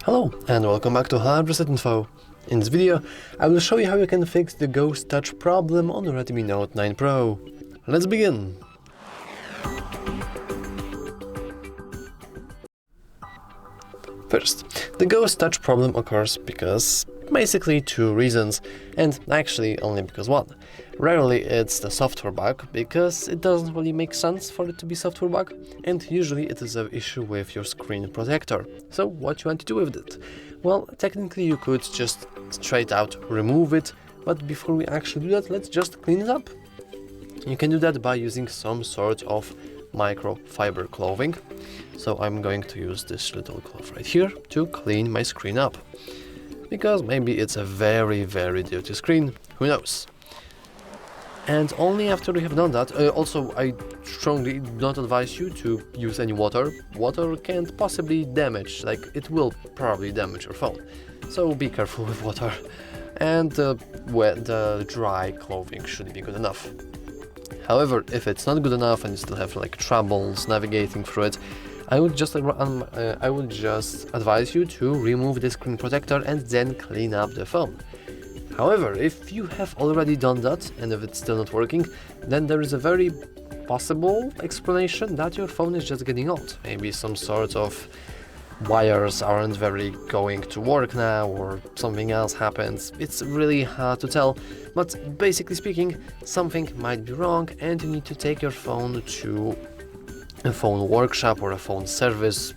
Hello and welcome back to HardReset.Info. In this video, I will show you how you can fix the ghost touch problem on Redmi Note 9 Pro. Let's begin! First, the ghost touch problem occurs because basically two reasons, and actually only because one. Rarely it's the software bug, because it doesn't really make sense for it to be software bug, and usually it is an issue with your screen protector. So what you want to do with it? Well, technically you could just straight out remove it, but before we actually do that, let's just clean it up. You can do that by using some sort of microfiber clothing. So I'm going to use this little cloth right here to clean my screen up. Because maybe it's a very dirty screen, who knows. And only after you have done that, also I strongly do not advise you to use any water. Water can't possibly damage, like it will probably damage your phone. So be careful with water. And the dry clothing should be good enough. However, if it's not good enough and you still have like troubles navigating through it, I would just advise you to remove the screen protector and then clean up the phone. However, if you have already done that and if it's still not working, then there is a very possible explanation that your phone is just getting old. Maybe some sort of wires aren't very going to work now, or something else happens. It's really hard to tell, but basically speaking, something might be wrong and you need to take your phone to a phone workshop or a phone service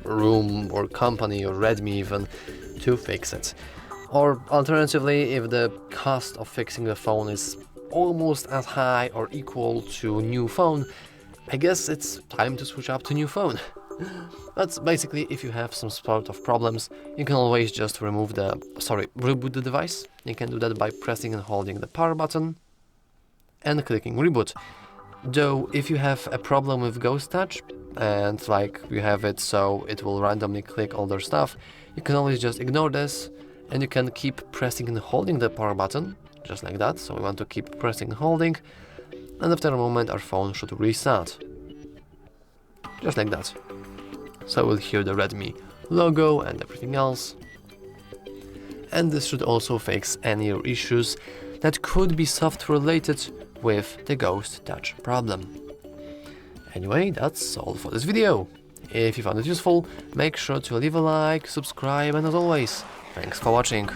room or company or Redmi even to fix it. Or alternatively, if the cost of fixing the phone is almost as high or equal to a new phone, I guess it's time to switch up to new phone. But basically, if you have some sort of problems, you can always just reboot the device. You can do that by pressing and holding the power button and clicking reboot. Though, if you have a problem with ghost touch, and like you have it so it will randomly click all their stuff, you can always just ignore this, and you can keep pressing and holding the power button, just like that. So we want to keep pressing and holding, and after a moment our phone should restart. Just like that. So we'll hear the Redmi logo and everything else. And this should also fix any issues that could be software related with the ghost touch problem. Anyway, that's all for this video. If you found it useful, make sure to leave a like, subscribe, and as always, thanks for watching.